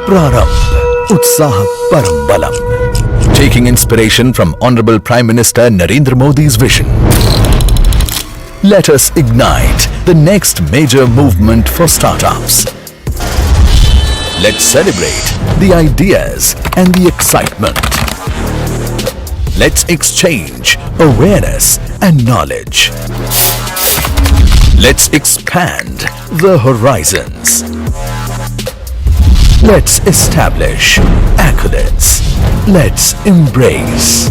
Prarambh, Utsaha Parambalam. Taking inspiration from Honorable Prime Minister Narendra Modi's vision. Let us ignite the next major movement for startups. Let's celebrate the ideas and the excitement. Let's exchange awareness and knowledge. Let's expand the horizons. Let's establish accolades. Let's embrace.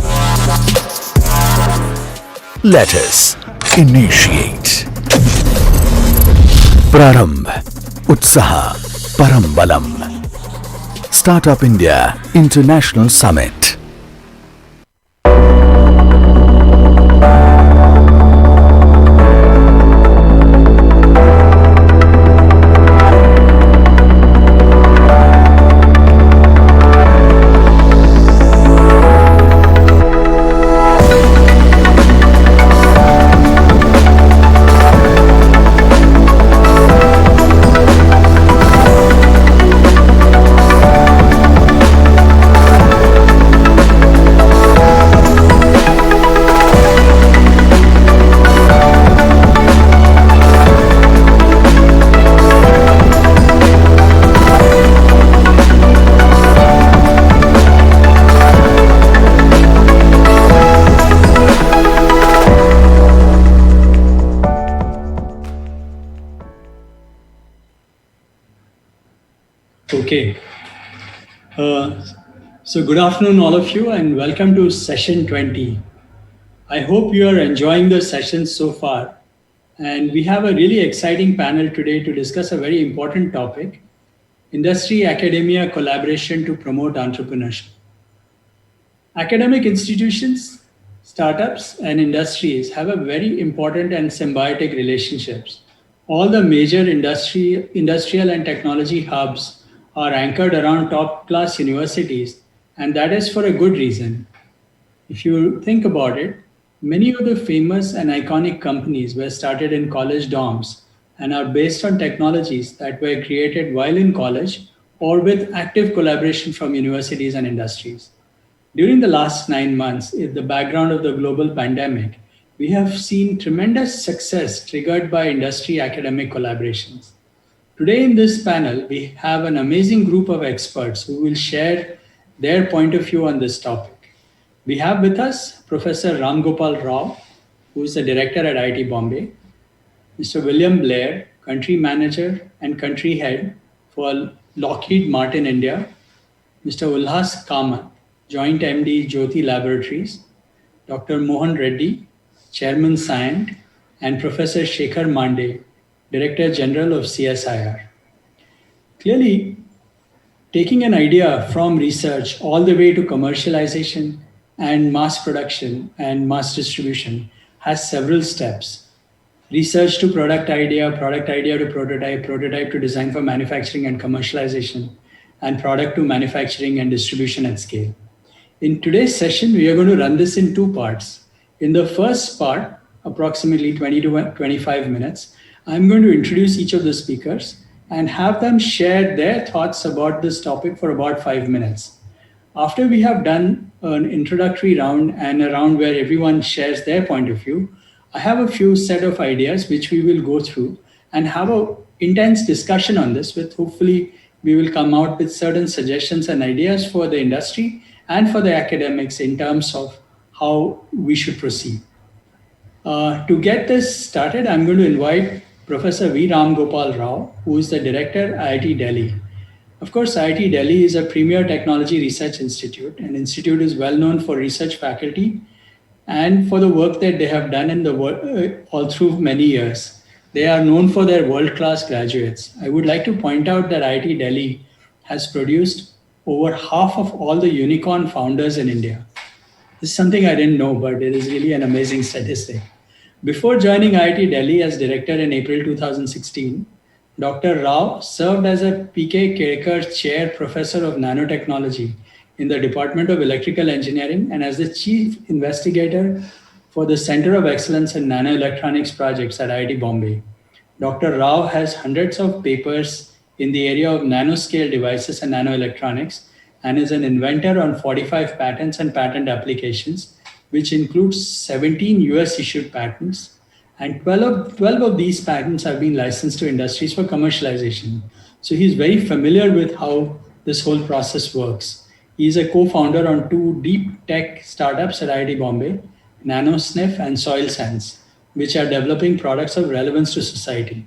Let us initiate. Prarambh, Utsaha Parambalam. Startup India International Summit. Okay. So good afternoon, all of you, and welcome to session 20. I hope you are enjoying the session so far. And we have a really exciting panel today to discuss a very important topic, industry academia collaboration to promote entrepreneurship. Academic institutions, startups, and industries have a very important and symbiotic relationships. All the major industrial and technology hubs are anchored around top-class universities, and that is for a good reason. If you think about it, many of the famous and iconic companies were started in college dorms and are based on technologies that were created while in college or with active collaboration from universities and industries. During the last 9 months, in the background of the global pandemic, we have seen tremendous success triggered by industry academic collaborations. Today in this panel, we have an amazing group of experts who will share their point of view on this topic. We have with us Professor Ram Gopal Rao, who is the director at IIT Bombay, Mr. William Blair, country manager and country head for Lockheed Martin India, Mr. Ulhas Kamath, joint MD Jyoti Laboratories, Dr. Mohan Reddy, chairman Scient, and Professor Shekhar Mande, Director General of CSIR. Clearly, taking an idea from research all the way to commercialization and mass production and mass distribution has several steps. Research to product idea to prototype, prototype to design for manufacturing and commercialization, and product to manufacturing and distribution at scale. In today's session, we are going to run this in two parts. In the first part, approximately 20 to 25 minutes, I'm going to introduce each of the speakers and have them share their thoughts about this topic for about 5 minutes. After we have done an introductory round and a round where everyone shares their point of view, I have a few set of ideas which we will go through and have an intense discussion on this with hopefully we will come out with certain suggestions and ideas for the industry and for the academics in terms of how we should proceed. To get this started, I'm going to invite Professor V. Ram Gopal Rao, who is the director at IIT Delhi. Of course, IIT Delhi is a premier technology research institute. An institute is well known for research faculty and for the work that they have done in the world all through many years. They are known for their world-class graduates. I would like to point out that IIT Delhi has produced over half of all the unicorn founders in India. This is something I didn't know, but it is really an amazing statistic. Before joining IIT Delhi as director in April 2016, Dr. Rao served as a P.K. Kedkar Chair Professor of Nanotechnology in the Department of Electrical Engineering and as the Chief Investigator for the Center of Excellence in Nanoelectronics Projects at IIT Bombay. Dr. Rao has hundreds of papers in the area of nanoscale devices and nanoelectronics and is an inventor on 45 patents and patent applications, which includes 17 US issued patents. And 12 of these patents have been licensed to industries for commercialization. So he's very familiar with how this whole process works. He's a co founder on two deep tech startups at IIT Bombay, NanoSniff and Soil Sense, which are developing products of relevance to society.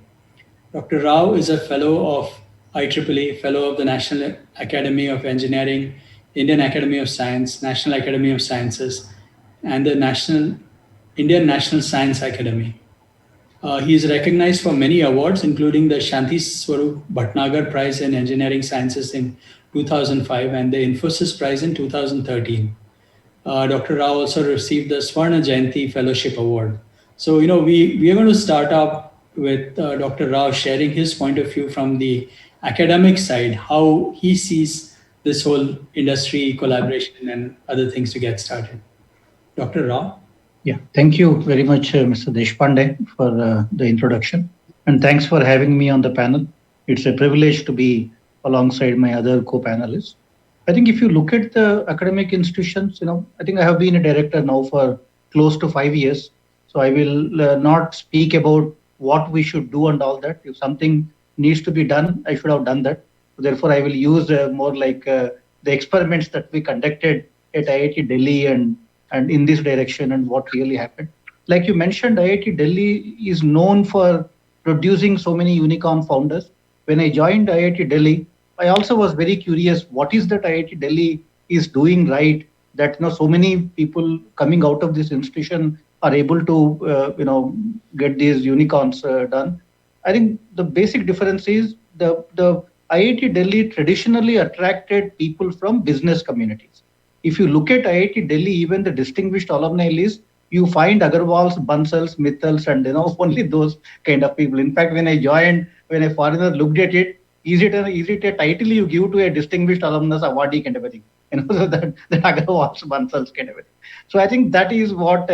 Dr. Rao is a fellow of IEEE, fellow of the National Academy of Engineering, Indian Academy of Science, National Academy of Sciences, and the Indian National Science Academy. He is recognized for many awards, including the Shanti Swarup Bhatnagar Prize in Engineering Sciences in 2005 and the Infosys Prize in 2013. Dr. Rao also received the Swarna Jayanti Fellowship Award. So, we are going to start up with Dr. Rao sharing his point of view from the academic side, how he sees this whole industry collaboration and other things to get started. Dr. Rao? Yeah, thank you very much, Mr. Deshpande, for the introduction. And thanks for having me on the panel. It's a privilege to be alongside my other co-panelists. I think if you look at the academic institutions, I think I have been a director now for close to 5 years. So I will not speak about what we should do and all that. If something needs to be done, I should have done that. Therefore, I will use more like the experiments that we conducted at IIT Delhi and in this direction and what really happened. Like you mentioned, IIT Delhi is known for producing so many unicorn founders. When I joined IIT Delhi, I also was very curious, what is that IIT Delhi is doing right that so many people coming out of this institution are able to get these unicorns done. I think the basic difference is the IIT Delhi traditionally attracted people from business communities. If you look at IIT Delhi, even the distinguished alumni list, you find Agarwals, Bansals, Mittals, and only those kind of people. In fact, when I joined, when a foreigner looked at it, is it a title you give to a distinguished alumnus awardee kind of a thing? So that Agarwals, Bansals kind of a thing. So I think that is what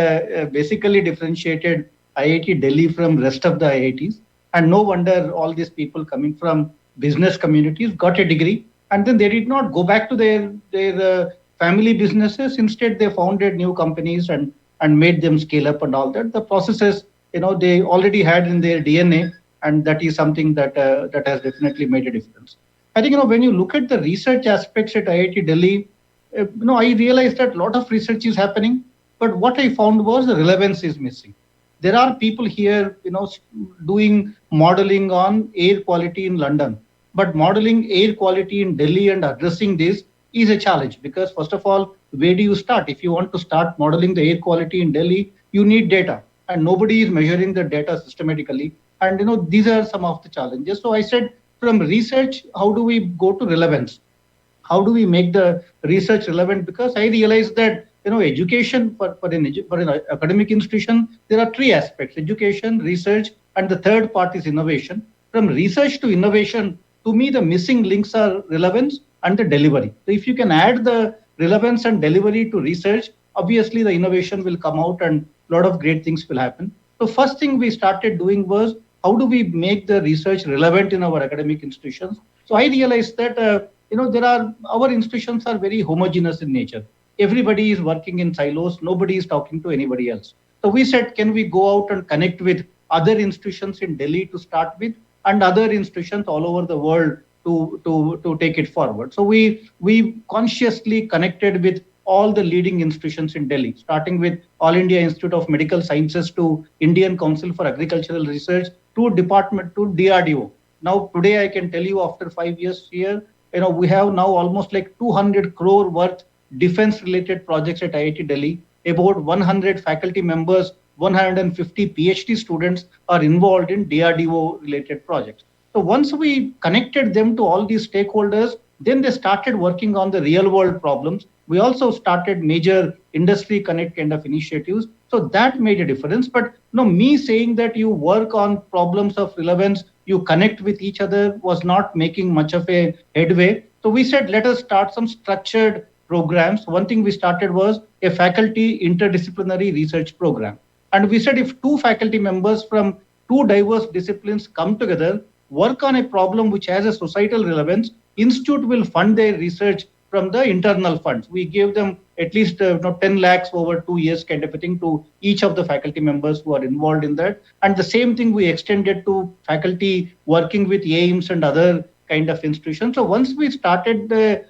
basically differentiated IIT Delhi from rest of the IITs. And no wonder all these people coming from business communities got a degree, and then they did not go back to their family businesses. Instead, they founded new companies and made them scale up and all that. The processes, they already had in their DNA, and that is something that has definitely made a difference. I think, when you look at the research aspects at IIT Delhi, I realized that a lot of research is happening, but what I found was the relevance is missing. There are people here, doing modeling on air quality in London, but modeling air quality in Delhi and addressing this is a challenge because, first of all, where do you start? If you want to start modeling the air quality in Delhi, you need data, and nobody is measuring the data systematically. And these are some of the challenges. So I said, from research, how do we go to relevance? How do we make the research relevant? Because I realized that education for an academic institution, there are three aspects: education, research, and the third part is innovation. From research to innovation, to me, the missing links are relevance and the delivery. So if you can add the relevance and delivery to research, obviously the innovation will come out and a lot of great things will happen. So first thing we started doing was, how do we make the research relevant in our academic institutions? So I realized that our institutions are very homogeneous in nature. Everybody is working in silos. Nobody is talking to anybody else. So we said, can we go out and connect with other institutions in Delhi to start with, and other institutions all over the world to take it forward. So we consciously connected with all the leading institutions in Delhi, starting with All India Institute of Medical Sciences to Indian Council for Agricultural Research to DRDO. Now today I can tell you, after 5 years here, we have now almost like 200 crore worth defense-related projects at IIT Delhi. About 100 faculty members, 150 PhD students are involved in DRDO-related projects. So once we connected them to all these stakeholders, then they started working on the real-world problems. We also started major industry connect kind of initiatives. So that made a difference. But me saying that you work on problems of relevance, you connect with each other, was not making much of a headway. So we said, let us start some structured programs. One thing we started was a faculty interdisciplinary research program. And we said, if two faculty members from two diverse disciplines come together, work on a problem which has a societal relevance, institute will fund their research from the internal funds. We gave them at least 10 lakhs over 2 years kind of a thing to each of the faculty members who are involved in that. And the same thing we extended to faculty working with AIMS and other kind of institutions. So once we started the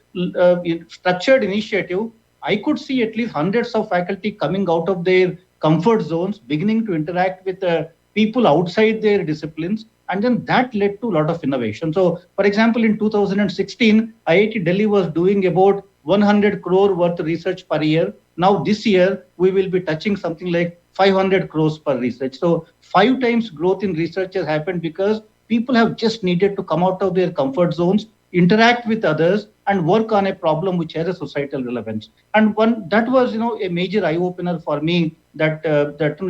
structured initiative, I could see at least hundreds of faculty coming out of their comfort zones, beginning to interact with people outside their disciplines. And then that led to a lot of innovation. So, for example, in 2016, IIT Delhi was doing about 100 crore worth of research per year. Now, this year, we will be touching something like 500 crores per research. So, 5 times growth in research has happened because people have just needed to come out of their comfort zones, interact with others, and work on a problem which has a societal relevance. And one that was, a major eye opener for me, that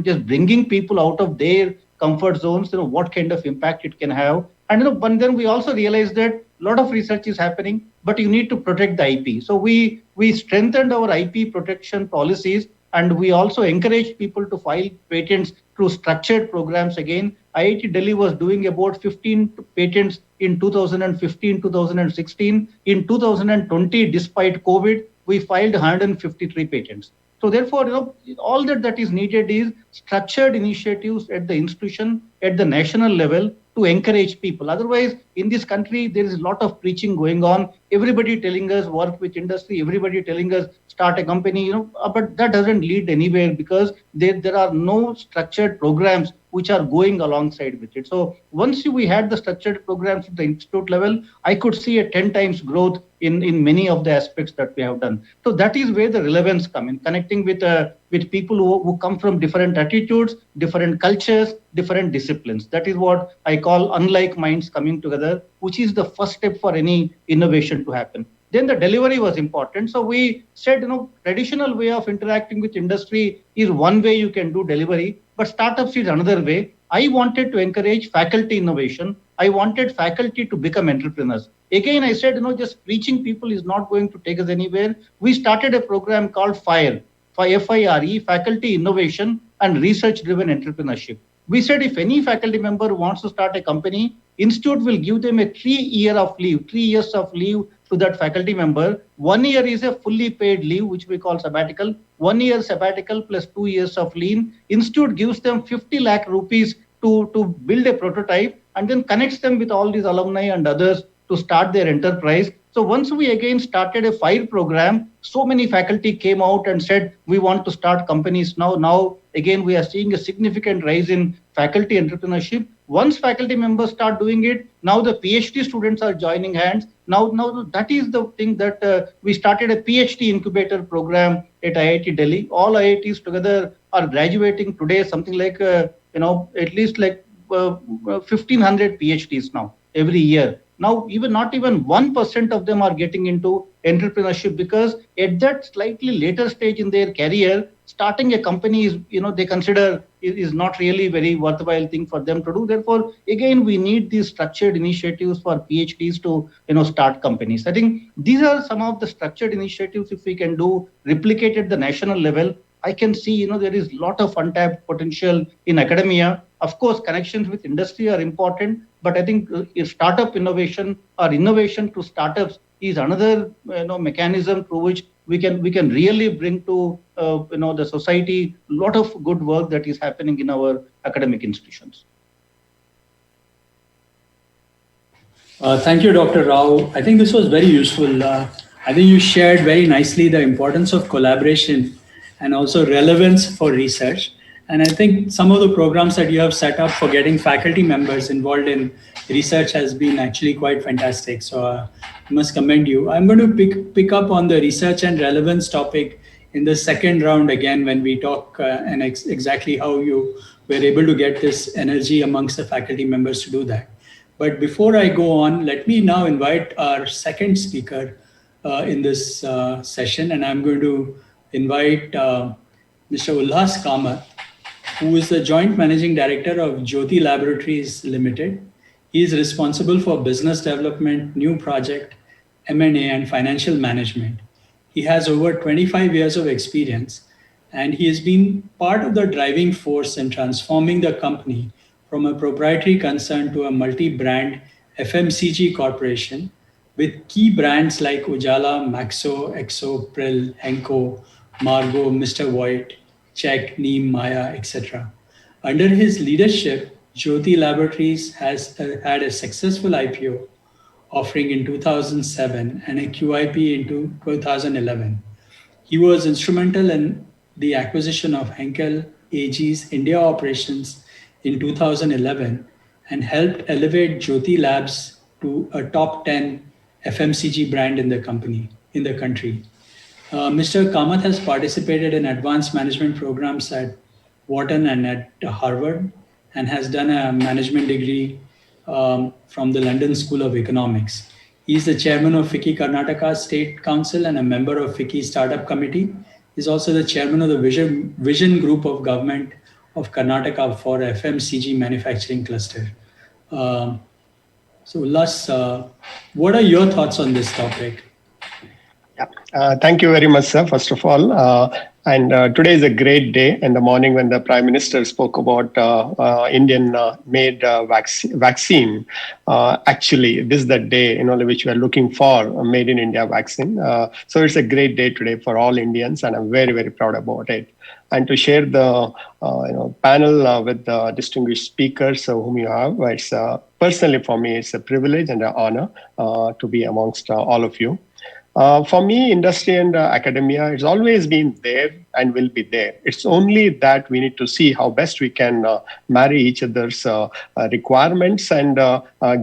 just bringing people out of their comfort zones, what kind of impact it can have. And but then we also realized that a lot of research is happening, but you need to protect the IP. So we strengthened our IP protection policies, and we also encouraged people to file patents through structured programs. Again, IIT Delhi was doing about 15 patents in 2015, 2016. In 2020, despite COVID, we filed 153 patents. So therefore, all that is needed is structured initiatives at the institution, at the national level, to encourage people. Otherwise, in this country, there is a lot of preaching going on. Everybody telling us work with industry, everybody telling us start a company, but that doesn't lead anywhere because there are no structured programs which are going alongside with it. So once we had the structured programs at the institute level, I could see a 10 times growth in many of the aspects that we have done. So that is where the relevance comes in, connecting with people who come from different attitudes, different cultures, different disciplines. That is what I call unlike minds coming together, which is the first step for any innovation to happen. Then the delivery was important. So we said, traditional way of interacting with industry is one way you can do delivery, but startups is another way. I wanted to encourage faculty innovation. I wanted faculty to become entrepreneurs. Again, I said, just preaching people is not going to take us anywhere. We started a program called FIRE, FIRE, Faculty Innovation and Research-Driven Entrepreneurship. We said if any faculty member wants to start a company, institute will give them a 3 years of leave to that faculty member. 1 year is a fully paid leave, which we call sabbatical. 1 year sabbatical plus 2 years of leave. Institute gives them 50 lakh rupees to build a prototype and then connects them with all these alumni and others to start their enterprise. So once we again started a FIRE program, so many faculty came out and said, we want to start companies now. Now, again, we are seeing a significant rise in faculty entrepreneurship. Once faculty members start doing it, now the PhD students are joining hands. Now that is the thing that we started a PhD incubator program at IIT Delhi. All IITs together are graduating today, something like, at least like 1,500 PhDs now every year. Now, not even 1% of them are getting into entrepreneurship because at that slightly later stage in their career, starting a company is, they consider is not really very worthwhile thing for them to do. Therefore, again, we need these structured initiatives for PhDs to, start companies. I think these are some of the structured initiatives. If we can do replicate at the national level, I can see, there is a lot of untapped potential in academia. Of course, connections with industry are important, but I think startup innovation or innovation to startups is another mechanism through which we can really bring to the society a lot of good work that is happening in our academic institutions. Thank you, Dr. Rao. I think this was very useful. I think you shared very nicely the importance of collaboration and also relevance for research. And I think some of the programs that you have set up for getting faculty members involved in research has been actually quite fantastic. So I must commend you. I'm going to pick up on the research and relevance topic in the second round again when we talk and exactly how you were able to get this energy amongst the faculty members to do that. But before I go on, let me now invite our second speaker in this session. And I'm going to invite Mr. Ulhas Kamath, who is the Joint Managing Director of Jyoti Laboratories Limited. He is responsible for business development, new project, M&A, and financial management. He has over 25 years of experience, and he has been part of the driving force in transforming the company from a proprietary concern to a multi-brand FMCG corporation with key brands like Ujala, Maxo, Exo, Prill, Henko, Margo, Mr. White, Check, Neem, Maya, etc. Under his leadership, Jyoti Laboratories has had a successful IPO offering in 2007 and a QIP in 2011. He was instrumental in the acquisition of Henkel AG's India operations in 2011 and helped elevate Jyoti Labs to a top 10 FMCG brand in the country. Mr. Kamath has participated in advanced management programs at Wharton and at Harvard and has done a management degree from the London School of Economics. He is the chairman of FICCI Karnataka State Council and a member of FICCI Startup Committee. He is also the chairman of the Vision Group of Government of Karnataka for FMCG manufacturing cluster. So, Ullas, what are your thoughts on this topic? Thank you very much, sir, first of all. And today is a great day. In the morning when the Prime Minister spoke about Indian-made vaccine, actually, this is the day which we are looking for, a Made in India vaccine. So it's a great day today for all Indians, and I'm very, very proud about it. And to share the panel with the distinguished speakers whom you have, it's personally for me, it's a privilege and an honor to be amongst all of you. For me, industry and academia, it's always been there and will be there. It's only that we need to see how best we can marry each other's requirements and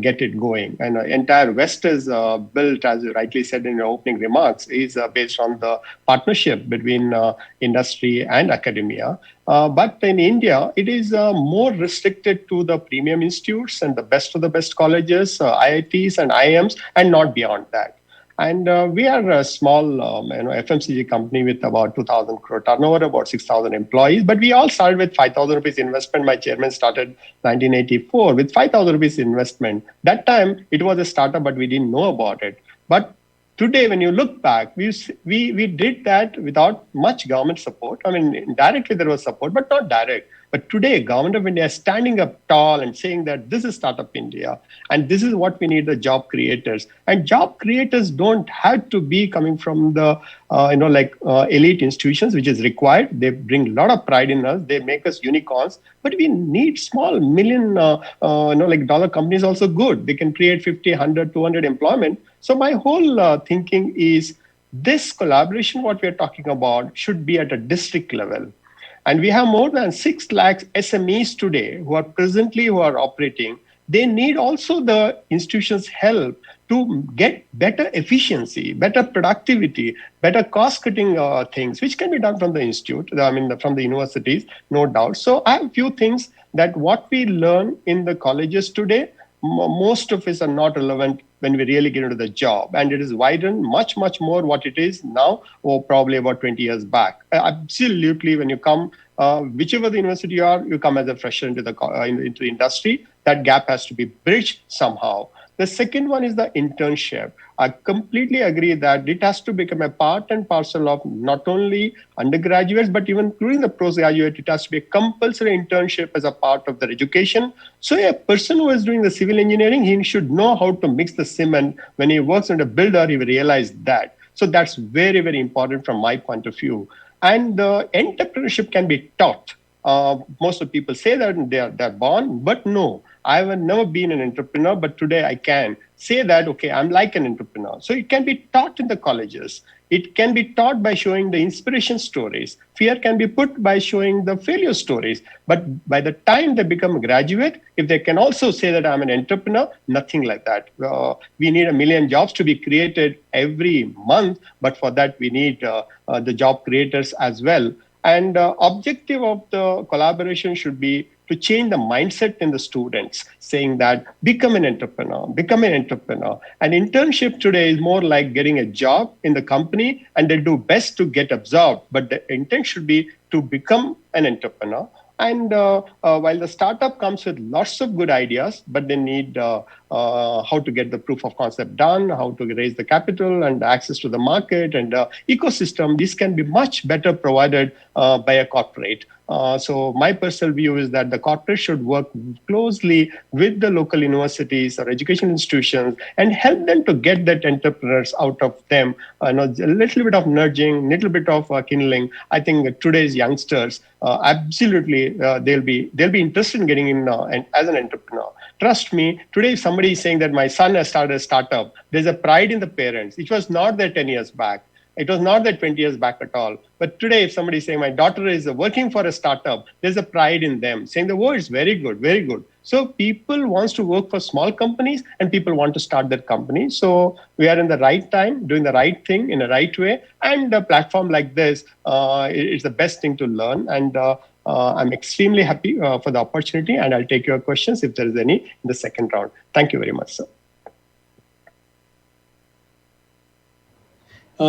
get it going. And entire West is built, as you rightly said in your opening remarks, is based on the partnership between industry and academia. But in India, it is more restricted to the premium institutes and the best of the best colleges, IITs and IIMs, and not beyond that. And we are a small FMCG company with about 2,000 crore turnover, about 6,000 employees. But we all started with 5,000 rupees investment. My chairman started 1984 with 5,000 rupees investment. That time, it was a startup, but we didn't know about it. But today, when you look back, we did that without much government support. I mean, indirectly there was support, but not direct. But today, Government of India is standing up tall and saying that this is Startup India, and this is what we need, the job creators. And job creators don't have to be coming from the, elite institutions, which is required. They bring a lot of pride in us. They make us unicorns. But we need small million, dollar companies also good. They can create 50, 100, 200 employment. So my whole thinking is this collaboration, what we're talking about, should be at a district level. And we have more than 6 lakhs SMEs today who are operating. They need also the institutions' help to get better efficiency, better productivity, better cost-cutting things, which can be done from the institute, from the universities, no doubt. So I have a few things that what we learn in the colleges today, most of us are not relevant when we really get into the job. And it is widened much, much more what it is now, or probably about 20 years back. Absolutely, when you come, whichever the university you are, you come as a fresher into the industry. That gap has to be bridged somehow. The second one is the internship. I completely agree that it has to become a part and parcel of not only undergraduates, but even during the postgraduate, it has to be a compulsory internship as a part of their education. So a person who is doing the civil engineering, he should know how to mix the cement. When he works on a builder, he will realize that. So that's very, very important from my point of view. And the entrepreneurship can be taught. Most of the people say that they're born, but no. I have never been an entrepreneur, but today I can say that, okay, I'm like an entrepreneur. So it can be taught in the colleges. It can be taught by showing the inspiration stories. Fear can be put by showing the failure stories. But by the time they become a graduate, if they can also say that I'm an entrepreneur, nothing like that. We need 1 million jobs to be created every month. But for that, we need the job creators as well. And objective of the collaboration should be to change the mindset in the students, saying that become an entrepreneur. And internship today is more like getting a job in the company, and they do best to get absorbed. But the intent should be to become an entrepreneur. And while the startup comes with lots of good ideas, but they need how to get the proof of concept done, how to raise the capital and access to the market and ecosystem. This can be much better provided by a corporate. So my personal view is that the corporate should work closely with the local universities or education institutions and help them to get that entrepreneurs out of them. A little bit of nudging, little bit of kindling. I think today's youngsters absolutely they'll be interested in getting in as an entrepreneur. Trust me, today if somebody is saying that my son has started a startup, there's a pride in the parents. It was not there 10 years back. It was not that 20 years back at all. But today, if somebody is saying my daughter is working for a startup, there's a pride in them saying the word is very good, very good. So people wants to work for small companies and people want to start their company. So we are in the right time, doing the right thing in the right way. And a platform like this is the best thing to learn. And I'm extremely happy for the opportunity. And I'll take your questions if there is any in the second round. Thank you very much, sir.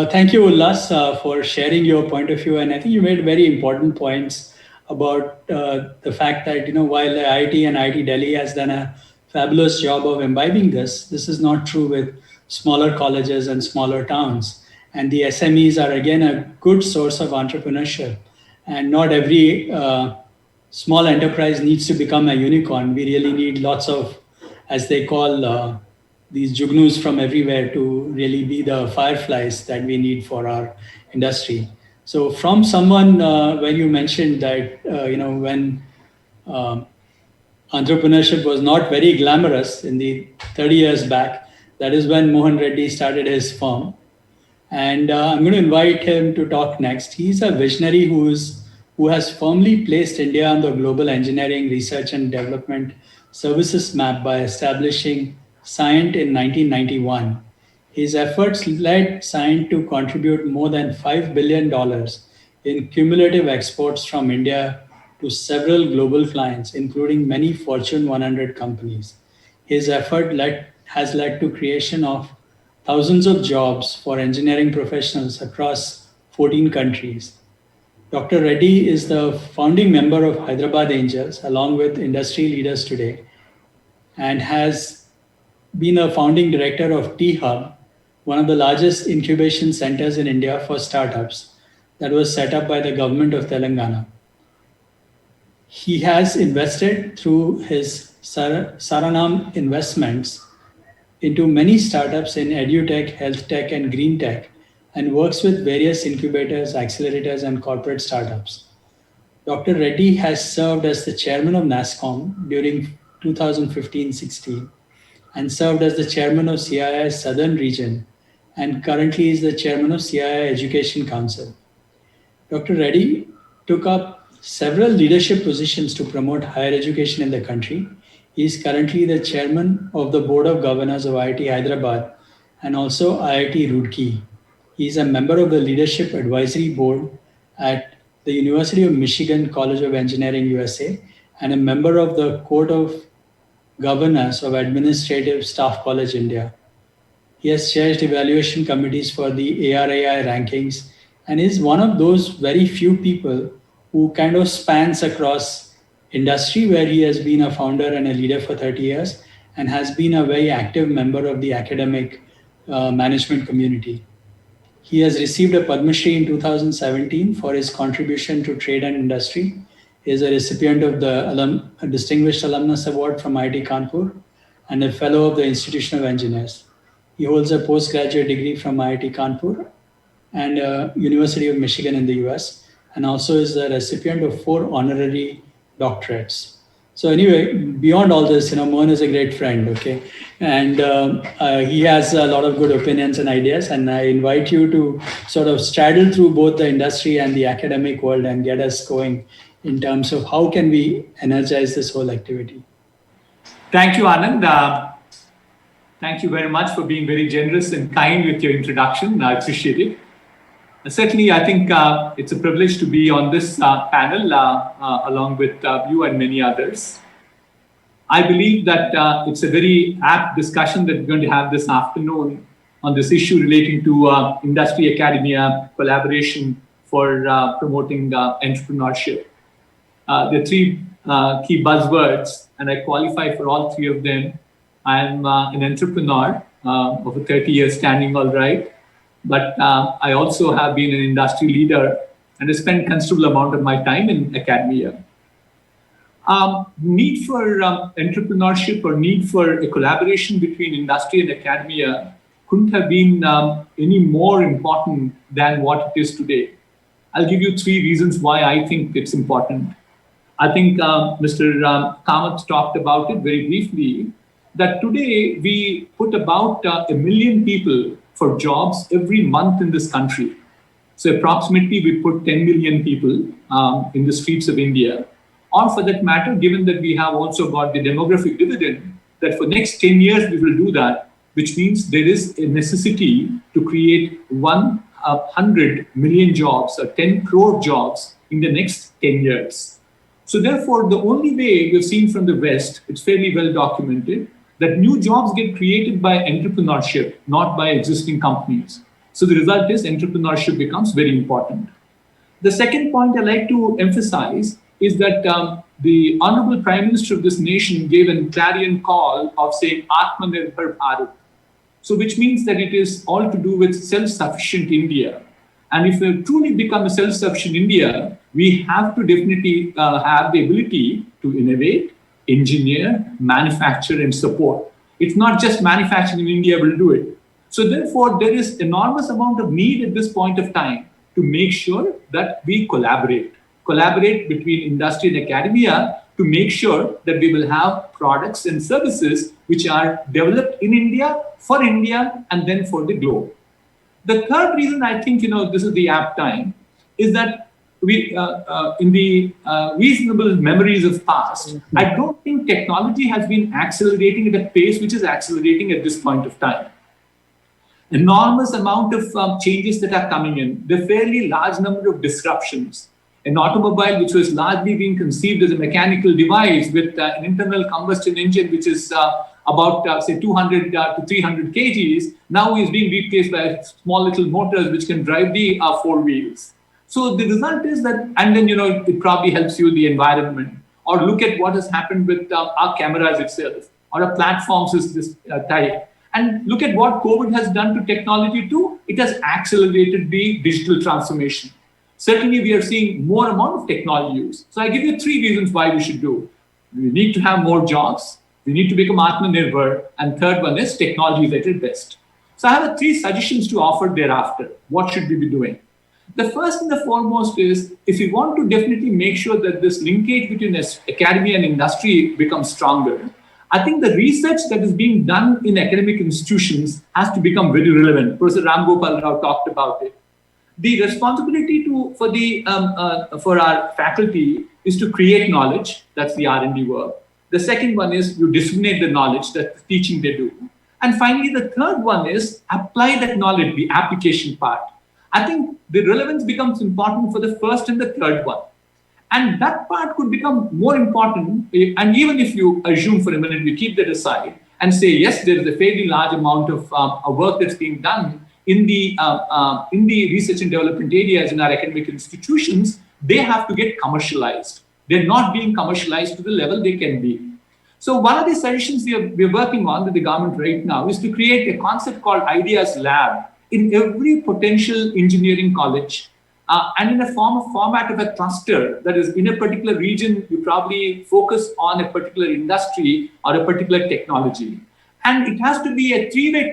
Thank you, Ullas, for sharing your point of view. And I think you made very important points about the fact that, while the IIT and IIT Delhi has done a fabulous job of imbibing this is not true with smaller colleges and smaller towns. And the SMEs are, again, a good source of entrepreneurship. And not every small enterprise needs to become a unicorn. We really need lots of, as they call, these jugnus from everywhere to really be the fireflies that we need for our industry. So from someone when you mentioned that, when entrepreneurship was not very glamorous in the 30 years back, that is when Mohan Reddy started his firm. And I'm going to invite him to talk next. He's a visionary who has firmly placed India on the global engineering, research and development services map by establishing Scient in 1991. His efforts led Scient to contribute more than $5 billion in cumulative exports from India to several global clients, including many Fortune 100 companies. His effort has led to creation of thousands of jobs for engineering professionals across 14 countries. Dr. Reddy is the founding member of Hyderabad Angels, along with industry leaders today, and has been a founding director of T-Hub, one of the largest incubation centers in India for startups that was set up by the government of Telangana. He has invested through his Saranam investments into many startups in edutech, health tech, and green tech, and works with various incubators, accelerators, and corporate startups. Dr. Reddy has served as the chairman of NASSCOM during 2015-16 and served as the chairman of CII Southern Region, and currently is the chairman of CII Education Council. Dr. Reddy took up several leadership positions to promote higher education in the country. He is currently the chairman of the Board of Governors of IIT Hyderabad and also IIT Roorkee. He is a member of the Leadership Advisory Board at the University of Michigan College of Engineering, USA, and a member of the Court of Governors of Administrative Staff College, India. He has chaired evaluation committees for the ARAI rankings and is one of those very few people who kind of spans across industry, where he has been a founder and a leader for 30 years and has been a very active member of the academic management community. He has received a Padma Shri in 2017 for his contribution to trade and industry. He is a recipient of the Distinguished Alumnus Award from IIT Kanpur and a fellow of the Institution of Engineers. He holds a postgraduate degree from IIT Kanpur and University of Michigan in the US, and also is a recipient of 4 honorary doctorates. So anyway, beyond all this, Mohan is a great friend, okay? And he has a lot of good opinions and ideas, and I invite you to sort of straddle through both the industry and the academic world and get us going in terms of how can we energize this whole activity. Thank you, Anand. Thank you very much for being very generous and kind with your introduction. I appreciate it. Certainly, I think it's a privilege to be on this panel along with you and many others. I believe that it's a very apt discussion that we're going to have this afternoon on this issue relating to industry academia collaboration for promoting entrepreneurship. There are 3 key buzzwords, and I qualify for all 3 of them. I'm an entrepreneur of a 30 years standing, all right. But I also have been an industry leader and I spend considerable amount of my time in academia. Need for entrepreneurship or need for a collaboration between industry and academia couldn't have been any more important than what it is today. I'll give you 3 reasons why I think it's important. I think Mr. Kamath talked about it very briefly, that today we put about 1 million people for jobs every month in this country. So approximately we put 10 million people in the streets of India. Or for that matter, given that we have also got the demographic dividend, that for next 10 years we will do that, which means there is a necessity to create 100 million jobs or 10 crore jobs in the next 10 years. So therefore, the only way we've seen from the West, it's fairly well documented, that new jobs get created by entrepreneurship, not by existing companies. So the result is entrepreneurship becomes very important. The second point I like to emphasize is that the Honorable Prime Minister of this nation gave a clarion call of saying Atmanirbhar Bharat. So which means that it is all to do with self-sufficient India. And if we truly become a self-sufficient India, we have to definitely have the ability to innovate, engineer, manufacture, and support. It's not just manufacturing in India will do it. So therefore, there is enormous amount of need at this point of time to make sure that we collaborate between industry and academia to make sure that we will have products and services which are developed in India, for India, and then for the globe. The third reason I think, this is the apt time, is that we, in the reasonable memories of past, I don't think technology has been accelerating at a pace which is accelerating at this point of time. Enormous amount of changes that are coming in, the fairly large number of disruptions. An automobile which was largely being conceived as a mechanical device with an internal combustion engine which is about say 200 to 300 kgs, now is being replaced by small little motors which can drive the 4 wheels. So the result is that, and then it probably helps you the environment. Or look at what has happened with our cameras itself, or our platforms is this type. And look at what COVID has done to technology too. It has accelerated the digital transformation. Certainly, we are seeing more amount of technology use. So I give you 3 reasons why we should do. We need to have more jobs. We need to become Atmanirbhar. And third one is technology is at its best. So I have 3 suggestions to offer thereafter. What should we be doing? The first and the foremost is, if we want to definitely make sure that this linkage between academia and industry becomes stronger, I think the research that is being done in academic institutions has to become very relevant. Professor Ram Gopal Rao talked about it. The responsibility for our faculty is to create knowledge. That's the R&D work. The second one is you disseminate the knowledge, that's the teaching they do. And finally, the third one is apply that knowledge, the application part. I think the relevance becomes important for the first and the third one. And that part could become more important. And even if you assume for a minute, we keep that aside and say, yes, there is a fairly large amount of work that's being done in the research and development areas in our academic institutions, they have to get commercialized. They're not being commercialized to the level they can be. So one of the suggestions we're working on with the government right now is to create a concept called Ideas Lab in every potential engineering college, and in a format of a cluster, that is in a particular region, you probably focus on a particular industry or a particular technology. And it has to be a 3-way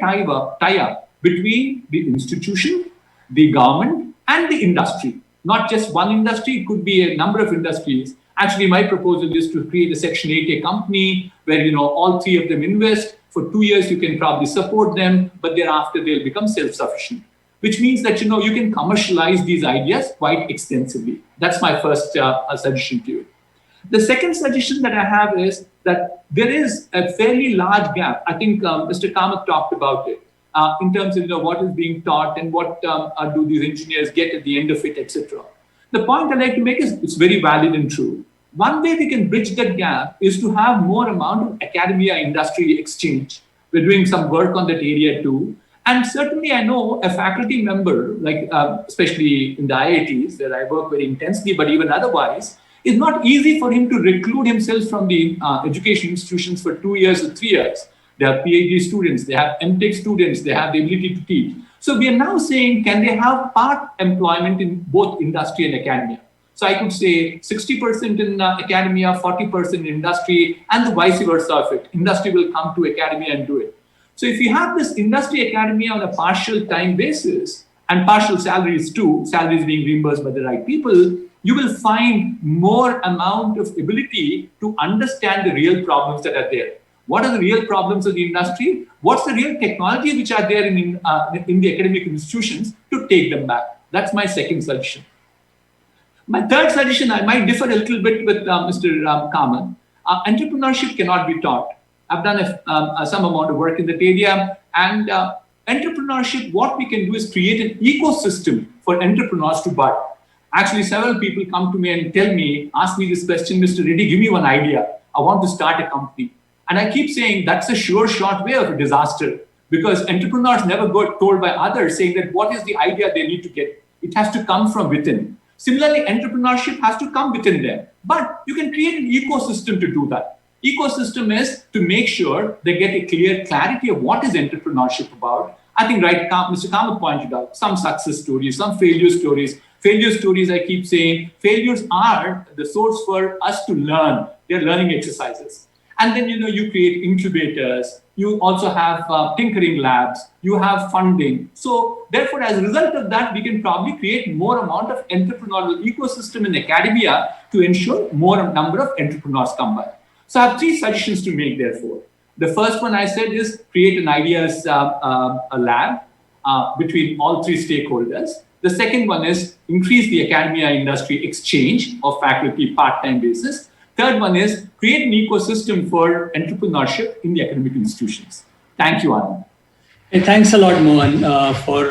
tie-up between the institution, the government, and the industry. Not just one industry, it could be a number of industries. Actually, my proposal is to create a Section 8A company where all 3 of them invest. For 2 years, you can probably support them, but thereafter they'll become self-sufficient. Which means that you can commercialize these ideas quite extensively. That's my first suggestion to you. The second suggestion that I have is that there is a fairly large gap. I think Mr. Kamath talked about it in terms of what is being taught and what do these engineers get at the end of it, etc. The point I'd like to make is it's very valid and true. One way we can bridge that gap is to have more amount of academia-industry exchange. We're doing some work on that area too. And certainly I know a faculty member, like especially in the IITs, where I work very intensely, but even otherwise, it's not easy for him to recruit himself from the education institutions for 2 years or 3 years. They have PhD students, they have MTech students, they have the ability to teach. So we are now saying, can they have part employment in both industry and academia? So I could say 60% in academia, 40% in industry, and the vice versa of it. Industry will come to academia and do it. So if you have this industry academia on a partial time basis and partial salaries too, salaries being reimbursed by the right people, you will find more amount of ability to understand the real problems that are there. What are the real problems of the industry? What's the real technology which are there in the academic institutions to take them back? That's my second suggestion. My third suggestion, I might differ a little bit with Mr. Kaman. Entrepreneurship cannot be taught. I've done some amount of work in that area, and entrepreneurship, what we can do is create an ecosystem for entrepreneurs to bud. Actually, several people come to me and ask me this question, Mr. Reddy, give me one idea. I want to start a company. And I keep saying that's a sure shot way of a disaster, because entrepreneurs never got told by others saying that what is the idea they need to get. It has to come from within. Similarly, entrepreneurship has to come within them. But you can create an ecosystem to do that. Ecosystem is to make sure they get a clear clarity of what is entrepreneurship about. I think Mr. Kamath pointed out some success stories, some failure stories. Failure stories, I keep saying, failures are the source for us to learn. They're learning exercises. And then, you create incubators. You also have tinkering labs. You have funding. So therefore, as a result of that, we can probably create more amount of entrepreneurial ecosystem in academia to ensure more number of entrepreneurs come by. So I have three suggestions to make, therefore. The first one I said is create an ideas a lab between all three stakeholders. The second one is increase the academia industry exchange of faculty part-time basis. Third one is create an ecosystem for entrepreneurship in the academic institutions. Thank you, Anand. Hey, thanks a lot, Mohan, for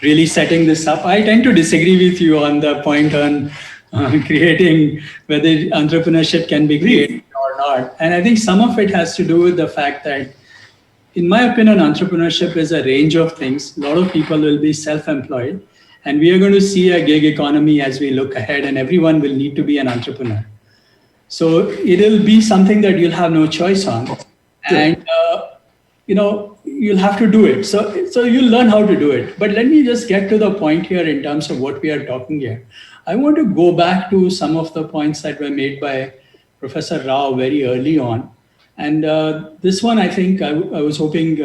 really setting this up. I tend to disagree with you on the point on creating whether entrepreneurship can be created or not. And I think some of it has to do with the fact that, in my opinion, entrepreneurship is a range of things. A lot of people will be self-employed, and we are going to see a gig economy as we look ahead, and everyone will need to be an entrepreneur. So it'll be something that you'll have no choice on, and you'll have to do it. So you'll learn how to do it. But let me just get to the point here in terms of what we are talking here. I want to go back to some of the points that were made by Professor Rao very early on. And this one, I think I was hoping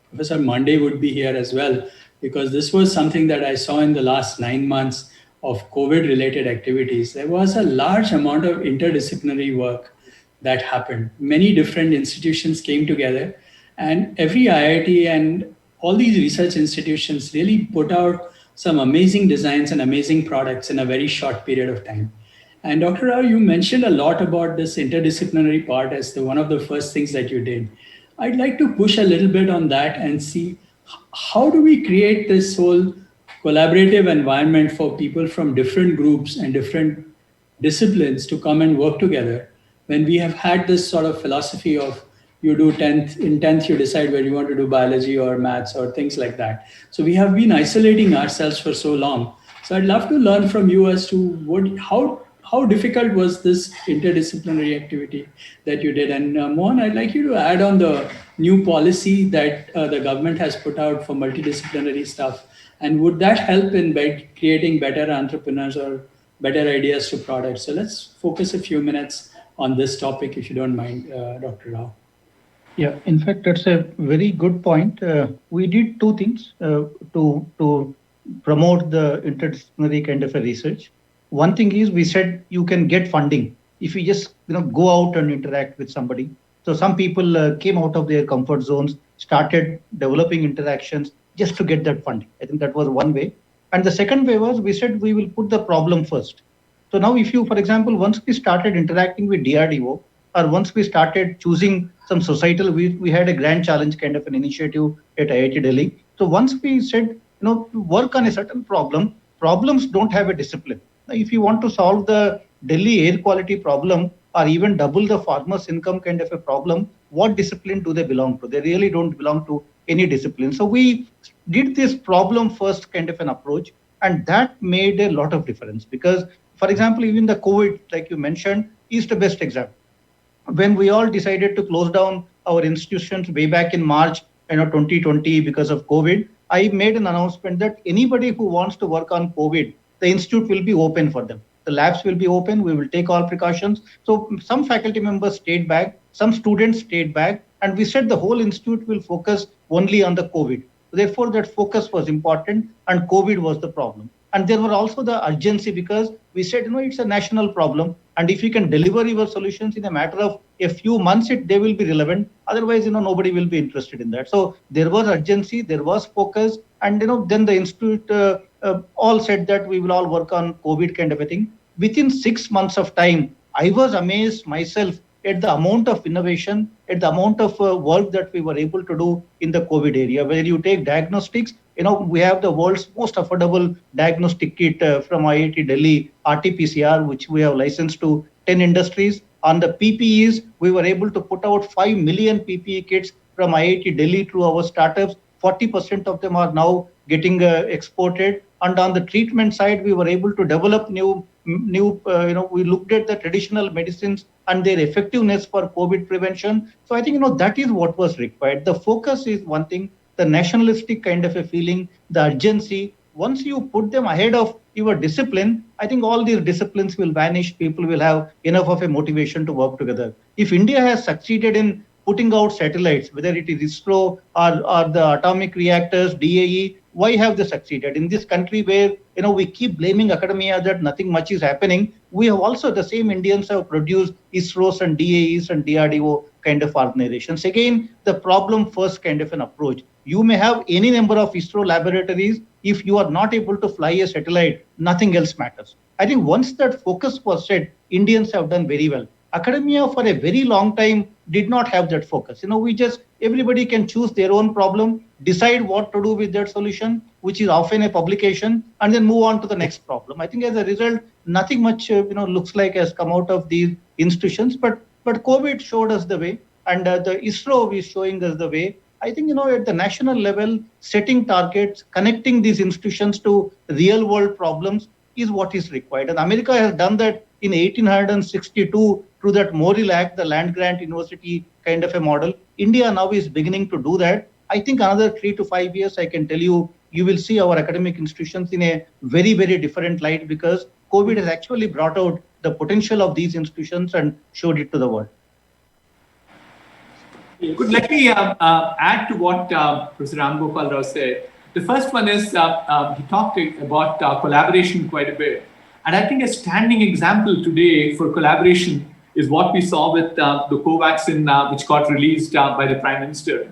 Professor Monday would be here as well, because this was something that I saw in the last 9 months of COVID-related activities. There was a large amount of interdisciplinary work that happened. Many different institutions came together, and every IIT and all these research institutions really put out some amazing designs and amazing products in a very short period of time. And Dr. Rao, you mentioned a lot about this interdisciplinary part as one of the first things that you did. I'd like to push a little bit on that and see how do we create this whole collaborative environment for people from different groups and different disciplines to come and work together, when we have had this sort of philosophy of you do 10th, in 10th you decide whether you want to do biology or maths or things like that. So we have been isolating ourselves for so long. So I'd love to learn from you as to how difficult was this interdisciplinary activity that you did? And Mohan, I'd like you to add on the new policy that the government has put out for multidisciplinary stuff. And would that help in creating better entrepreneurs or better ideas to products? So let's focus a few minutes on this topic, if you don't mind, Dr. Rao. Yeah, in fact, that's a very good point. We did two things to promote the interdisciplinary kind of a research. One thing is we said you can get funding if you just go out and interact with somebody. So some people came out of their comfort zones, started developing interactions just to get that funding. I think that was one way. And the second way was we said we will put the problem first. So now if you, for example, once we started interacting with DRDO, or once we started choosing some societal, we had a grand challenge kind of an initiative at IIT Delhi. So once we said, work on a certain problem, problems don't have a discipline. Now, if you want to solve the Delhi air quality problem or even double the farmers' income kind of a problem, what discipline do they belong to? They really don't belong to any discipline. So we did this problem first kind of an approach, and that made a lot of difference because, for example, even the COVID, like you mentioned, is the best example. When we all decided to close down our institutions way back in March 2020 because of COVID, I made an announcement that anybody who wants to work on COVID, the institute will be open for them. The labs will be open. We will take all precautions. So some faculty members stayed back, some students stayed back, and we said the whole institute will focus only on the COVID. Therefore, that focus was important, and COVID was the problem. And there were also the urgency because we said, it's a national problem. And if you can deliver your solutions in a matter of a few months, they will be relevant. Otherwise, nobody will be interested in that. So there was urgency, there was focus. And, then the institute all said that we will all work on COVID kind of a thing. Within 6 months of time, I was amazed myself at the amount of innovation, at the amount of work that we were able to do in the COVID area. Whether you take diagnostics, we have the world's most affordable diagnostic kit from IIT Delhi, RT-PCR, which we have licensed to 10 industries. On the PPEs, we were able to put out 5 million PPE kits from IIT Delhi through our startups. 40% of them are now getting exported. And on the treatment side, we were able to develop new, we looked at the traditional medicines and their effectiveness for COVID prevention. So I think, that is what was required. The focus is one thing, the nationalistic kind of a feeling, the urgency. Once you put them ahead of your discipline, I think all these disciplines will vanish. People will have enough of a motivation to work together. If India has succeeded in putting out satellites, whether it is ISRO or the atomic reactors, DAE, why have they succeeded? In this country where, we keep blaming academia that nothing much is happening, we have also, the same Indians have produced ISROs and DAEs and DRDO kind of organizations. Again, the problem first kind of an approach. You may have any number of ISRO laboratories. If you are not able to fly a satellite, nothing else matters. I think once that focus was set, Indians have done very well. Academia for a very long time did not have that focus. Everybody can choose their own problem, decide what to do with that solution, which is often a publication, and then move on to the next problem. I think as a result, nothing much, looks like has come out of these institutions, but COVID showed us the way, and the ISRO is showing us the way. I think, at the national level, setting targets, connecting these institutions to real world problems is what is required. And America has done that in 1862 through that Morrill Act, the land grant university kind of a model. India now is beginning to do that. I think another 3 to 5 years, I can tell you, you will see our academic institutions in a very, very different light because COVID has actually brought out the potential of these institutions and showed it to the world. Good. Let me add to what Professor Ram Gopal Rao said. The first one is he talked about collaboration quite a bit. And I think a standing example today for collaboration is what we saw with the Covaxin, which got released by the Prime Minister.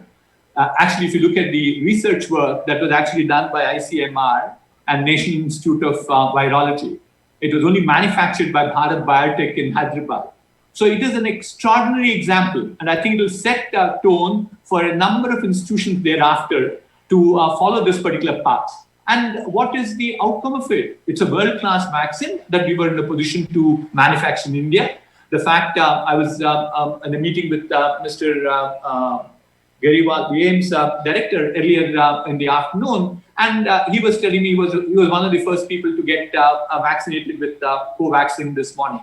Actually, if you look at the research work that was actually done by ICMR and National Institute of Virology, it was only manufactured by Bharat Biotech in Hyderabad. So it is an extraordinary example, and I think it will set a tone for a number of institutions thereafter to follow this particular path. And what is the outcome of it? It's a world-class vaccine that we were in a position to manufacture in India. The fact I was in a meeting with Mr. Gariwal, the AIMS director, earlier in the afternoon, and he was telling me he was one of the first people to get vaccinated with Covaxin this morning.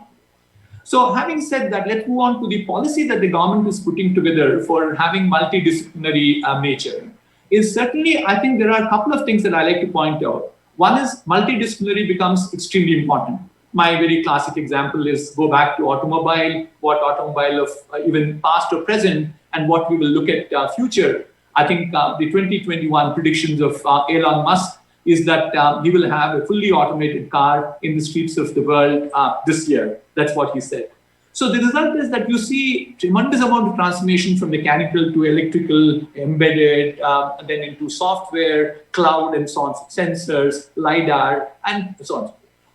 So having said that, let's move on to the policy that the government is putting together for having multidisciplinary nature. Is certainly, I think there are a couple of things that I like to point out. One is multidisciplinary becomes extremely important. My very classic example is go back to automobile, what automobile of even past or present, and what we will look at future. I think the 2021 predictions of Elon Musk is that he will have a fully automated car in the streets of the world this year. That's what he said. So the result is that you see tremendous amount of transformation from mechanical to electrical, embedded, then into software, cloud, and so on, sensors, LiDAR, and so on.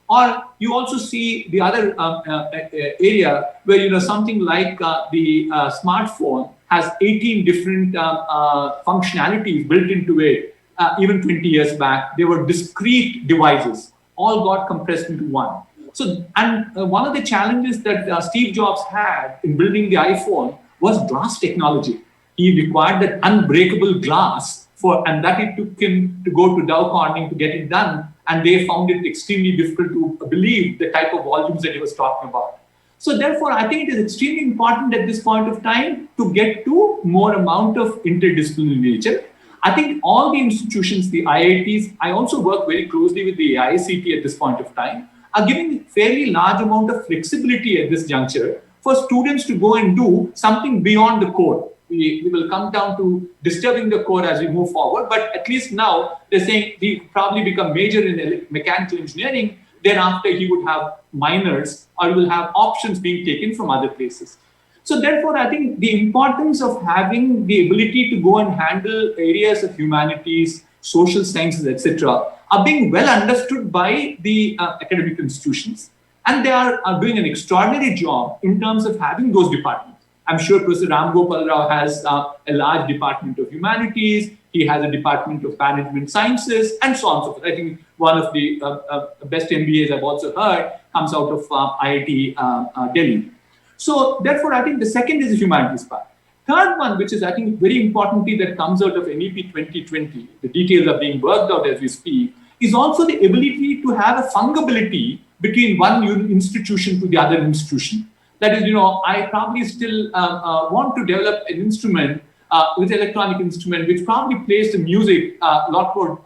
Or you also see the other area where something like the smartphone has 18 different functionalities built into it. Even 20 years back, they were discrete devices, all got compressed into one. So, and one of the challenges that Steve Jobs had in building the iPhone was glass technology. He required that unbreakable glass and that it took him to go to Dow Corning to get it done. And they found it extremely difficult to believe the type of volumes that he was talking about. So therefore, I think it is extremely important at this point of time to get to more amount of interdisciplinary nature. I think all the institutions, the IITs, I also work very closely with the IICT at this point of time, are giving fairly large amount of flexibility at this juncture for students to go and do something beyond the core. We will come down to disturbing the core as we move forward, but at least now they're saying he probably become major in mechanical engineering. Thereafter, he would have minors or will have options being taken from other places. So therefore, I think the importance of having the ability to go and handle areas of humanities, social sciences, etc., are being well understood by the academic institutions, and they are doing an extraordinary job in terms of having those departments. I'm sure Professor Ram Gopal Rao has a large department of humanities. He has a department of management sciences, and so on and so forth. I think one of the best MBAs I've also heard comes out of IIT Delhi. So therefore, I think the second is the humanities part. Third one, which is I think very importantly that comes out of NEP 2020, the details are being worked out as we speak, is also the ability to have a fungibility between one institution to the other institution. That is, I probably still want to develop an instrument with electronic instrument, which probably plays the music a lot more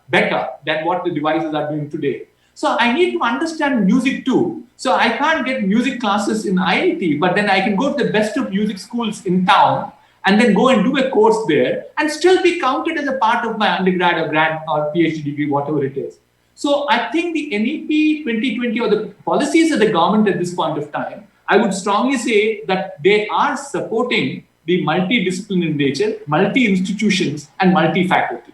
better than what the devices are doing today. So I need to understand music too. So I can't get music classes in IIT, but then I can go to the best of music schools in town and then go and do a course there and still be counted as a part of my undergrad or grad or PhD degree, whatever it is. So I think the NEP 2020 or the policies of the government at this point of time, I would strongly say that they are supporting the multidisciplinary nature, multi-institutions, and multi-faculty.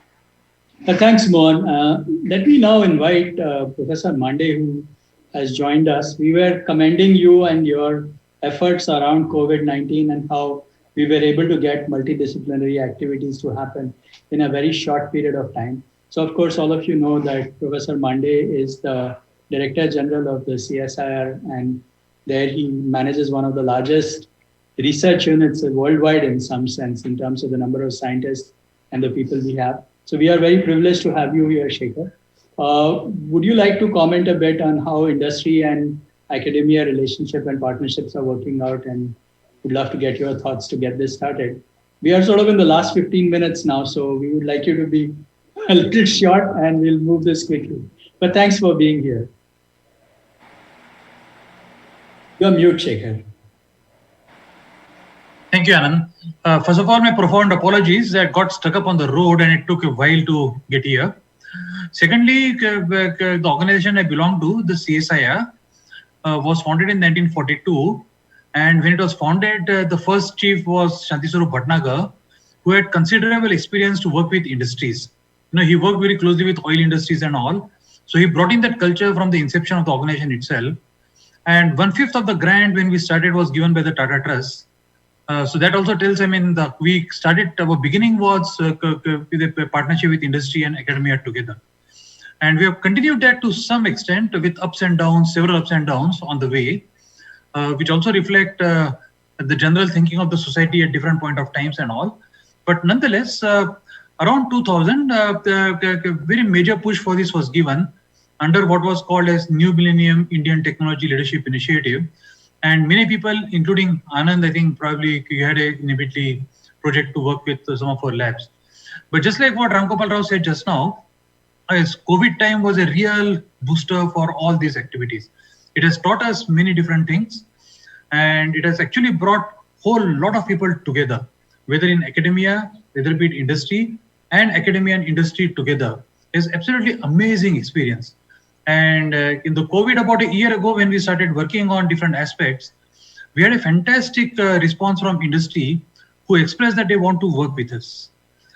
Thanks, Mohan. Let me now invite Professor Mande, who has joined us. We were commending you and your efforts around COVID-19 and how we were able to get multidisciplinary activities to happen in a very short period of time. So, of course, all of you know that Professor Mande is the Director General of the CSIR, and there he manages one of the largest research units worldwide in some sense in terms of the number of scientists and the people we have. So we are very privileged to have you here, Shekhar. Would you like to comment a bit on how industry and academia relationship and partnerships are working out? And would love to get your thoughts to get this started. We are sort of in the last 15 minutes now, so we would like you to be a little short and we'll move this quickly. But thanks for being here. You're mute, Shekhar. Thank you, Anand. First of all, my profound apologies. I got stuck up on the road and it took a while to get here. Secondly, the organization I belong to, the CSIR, was founded in 1942. And when it was founded, the first chief was Shantiswarup Bhatnagar, who had considerable experience to work with industries. He worked very closely with oil industries and all. So he brought in that culture from the inception of the organization itself. And 1/5 of the grant when we started was given by the Tata Trust. So that also tells, we started, our beginning was with a partnership with industry and academia together. And we have continued that to some extent with ups and downs, several ups and downs on the way, which also reflect the general thinking of the society at different point of times and all. But nonetheless, around 2000, a very major push for this was given under what was called as New Millennium Indian Technology Leadership Initiative. And many people, including Anand, I think probably you had a immediately project to work with some of our labs. But just like what Ram Gopal Rao said just now, as COVID time was a real booster for all these activities. It has taught us many different things, and it has actually brought whole lot of people together, whether in academia, whether it be in industry, and academia and industry together. Is absolutely amazing experience. And in the COVID about a year ago, when we started working on different aspects, we had a fantastic response from industry who expressed that they want to work with us.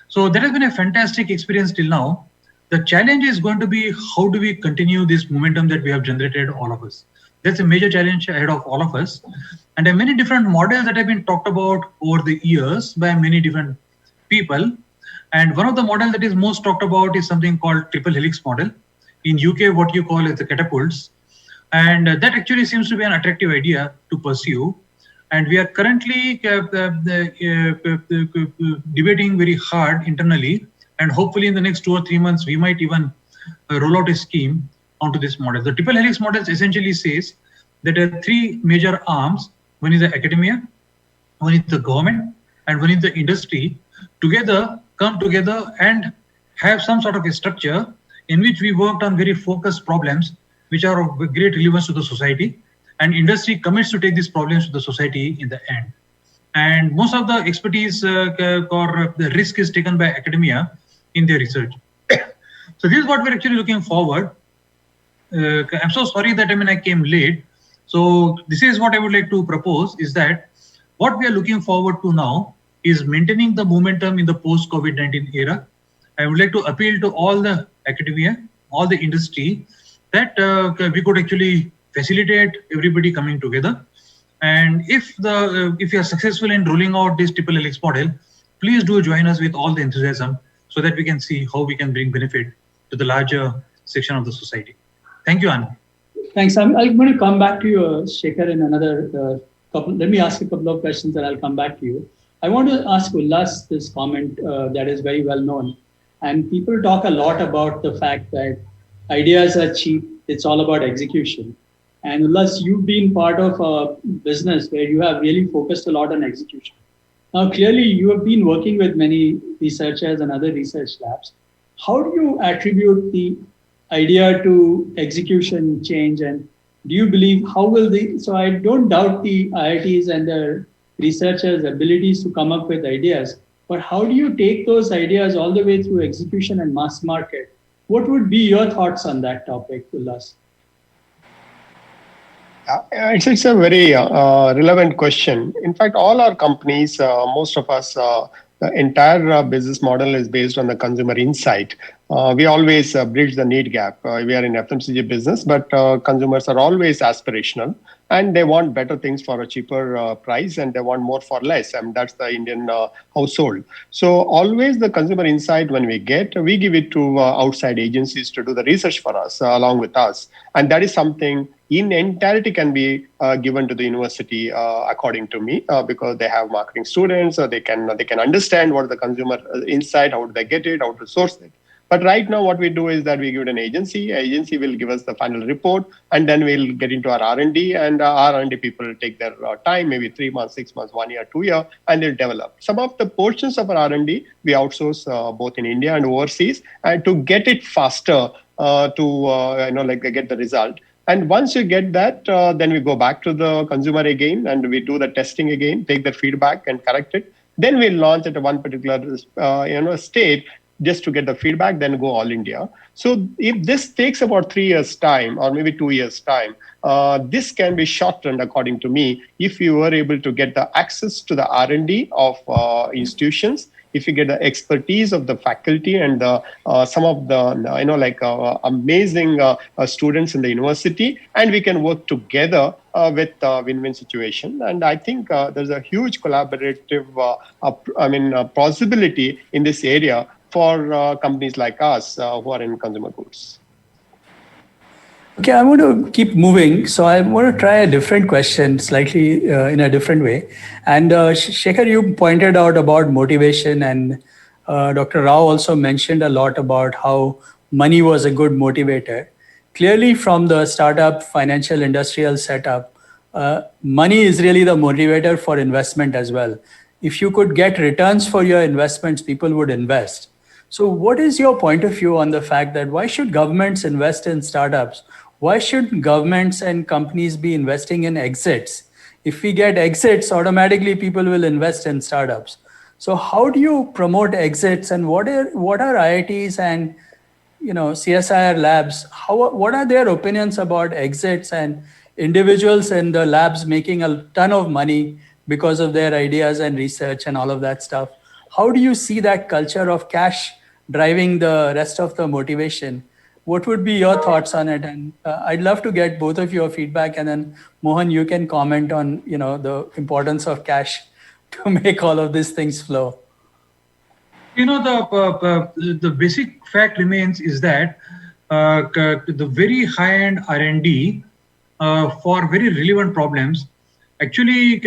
So that has been a fantastic experience till now. The challenge is going to be how do we continue this momentum that we have generated, all of us. That's a major challenge ahead of all of us. And there are many different models that have been talked about over the years by many different people. And one of the models that is most talked about is something called triple helix model. In UK, what you call as the catapults. And that actually seems to be an attractive idea to pursue. And we are currently debating very hard internally. And hopefully in the next 2 or 3 months, we might even roll out a scheme onto this model. The triple helix model essentially says that there are 3 major arms. One is the academia, one is the government, and one is the industry. Together come together and have some sort of a structure in which we worked on very focused problems which are of great relevance to the society, and industry commits to take these problems to the society in the end. And most of the expertise or the risk is taken by academia in their research. So this is what we're actually looking forward. I'm so sorry that I came late. So this is what I would like to propose, is that what we are looking forward to now is maintaining the momentum in the post-COVID-19 era. I would like to appeal to all the academia, all the industry, that we could actually facilitate everybody coming together. And if you are successful in rolling out this triple helix model, please do join us with all the enthusiasm so that we can see how we can bring benefit to the larger section of the society. Thank you, Anand. Thanks. I'm going to come back to you, Shekhar, in another couple. Let me ask a couple of questions and I'll come back to you. I want to ask Ullas this comment that is very well known. And people talk a lot about the fact that ideas are cheap. It's all about execution. And Ullas, you've been part of a business where you have really focused a lot on execution. Now, clearly, you have been working with many researchers and other research labs. How do you attribute the idea to execution change? And do you believe so I don't doubt the IITs and the researchers' abilities to come up with ideas, but how do you take those ideas all the way through execution and mass market? What would be your thoughts on that topic, Ullas? It's a very relevant question. In fact, all our companies, most of us, the entire business model is based on the consumer insight. We always bridge the need gap. We are in FMCG business, but consumers are always aspirational and they want better things for a cheaper price and they want more for less. And that's the Indian household. So always the consumer insight, when we give it to outside agencies to do the research for us along with us. And that is something in entirety can be given to the university, according to me, because they have marketing students, so they can understand what the consumer insight, how do they get it, how to source it. But right now, what we do is that we give it an agency. Agency will give us the final report, and then we'll get into our R&D, and our R&D people take their time, maybe 3 months, 6 months, 1 year, 2 years, and they'll develop. Some of the portions of our R&D we outsource both in India and overseas, and to get it faster get the result. And once you get that, then we go back to the consumer again, and we do the testing again, take the feedback and correct it. Then we launch at one particular state, just to get the feedback, then go all India. So if this takes about 3 years' time or maybe 2 years' time, this can be shortened, according to me, if you were able to get the access to the R&D of institutions, if you get the expertise of the faculty and some of the amazing students in the university, and we can work together with win-win situation. And I think there's a huge collaborative possibility in this area for companies like us who are in consumer goods. Okay, I want to keep moving. So I want to try a different question, slightly in a different way. And Shekhar, you pointed out about motivation, and Dr. Rao also mentioned a lot about how money was a good motivator. Clearly, from the startup financial industrial setup, money is really the motivator for investment as well. If you could get returns for your investments, people would invest. So what is your point of view on the fact that why should governments invest in startups? Why should governments and companies be investing in exits? If we get exits, automatically people will invest in startups. So how do you promote exits, and what are IITs and CSIR labs? What are their opinions about exits and individuals in the labs making a ton of money because of their ideas and research and all of that stuff? How do you see that culture of cash driving the rest of the motivation? What would be your thoughts on it? And I'd love to get both of your feedback, and then Mohan, you can comment on the importance of cash to make all of these things flow. The basic fact remains is that the very high-end R&D for very relevant problems actually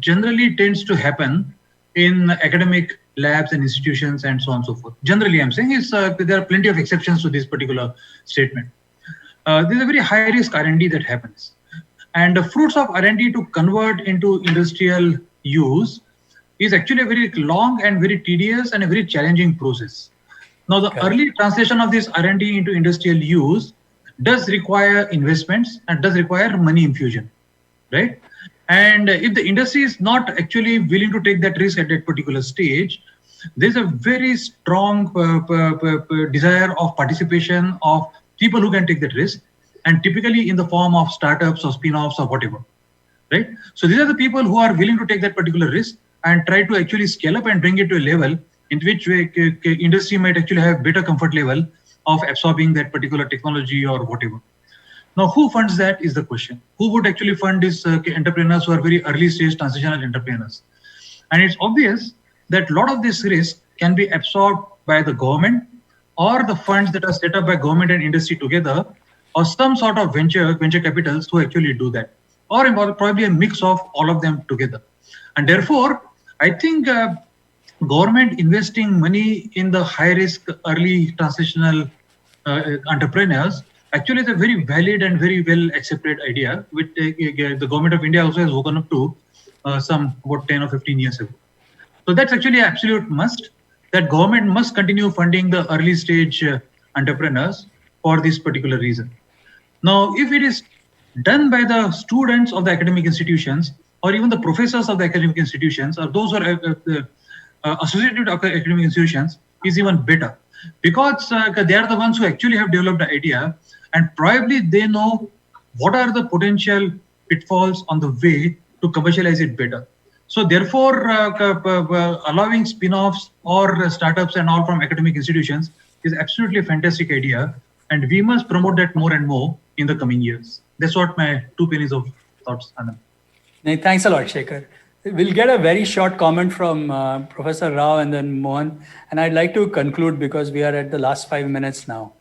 generally tends to happen in academic labs and institutions and so on and so forth. Generally, I'm saying there are plenty of exceptions to this particular statement. There's a very high-risk R&D that happens. And the fruits of R&D to convert into industrial use is actually a very long and very tedious and a very challenging process. Now, the early translation of this R&D into industrial use does require investments and does require money infusion, right? And if the industry is not actually willing to take that risk at that particular stage, there's a very strong desire of participation of people who can take that risk, and typically in the form of startups or spin-offs or whatever, right? So these are the people who are willing to take that particular risk and try to actually scale up and bring it to a level in which industry might actually have better comfort level of absorbing that particular technology or whatever. Now, who funds that is the question. Who would actually fund these entrepreneurs who are very early stage transitional entrepreneurs? And it's obvious that a lot of this risk can be absorbed by the government or the funds that are set up by government and industry together, or some sort of venture capitals who actually do that, or probably a mix of all of them together. And therefore, I think government investing money in the high risk early transitional entrepreneurs actually is a very valid and very well accepted idea, which the government of India also has woken up to about 10 or 15 years ago. So that's actually an absolute must, that government must continue funding the early stage entrepreneurs for this particular reason. Now, if it is done by the students of the academic institutions or even the professors of the academic institutions or those who are associated with academic institutions, is even better, because they are the ones who actually have developed the idea, and probably they know what are the potential pitfalls on the way to commercialize it better. So therefore, allowing spin-offs or startups and all from academic institutions is absolutely a fantastic idea, and we must promote that more and more in the coming years. That's what my 2 pennies of thoughts, Anand. Thanks a lot, Shekhar. We'll get a very short comment from Professor Rao and then Mohan, and I'd like to conclude because we are at the last 5 minutes now.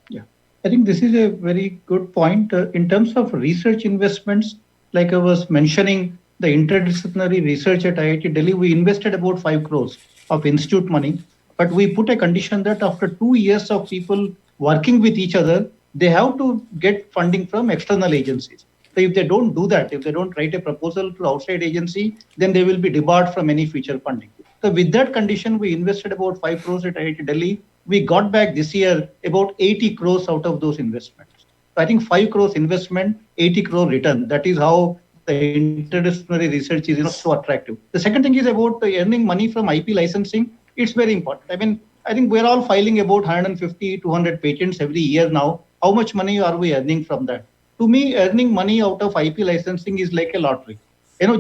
Yeah, I think this is a very good point. In terms of research investments, like I was mentioning, the interdisciplinary research at IIT Delhi, we invested about 5 crores of institute money, but we put a condition that after 2 years of people working with each other, they have to get funding from external agencies. So if they don't do that, if they don't write a proposal to outside agency, then they will be debarred from any future funding. So with that condition, we invested about 5 crores at IIT Delhi. We got back this year about 80 crores out of those investments. So I think 5 crores investment, 80 crore return. That is how the interdisciplinary research is so attractive. The second thing is about earning money from IP licensing. It's very important. I think we're all filing about 150, 200 patents every year now. How much money are we earning from that? To me, earning money out of IP licensing is like a lottery.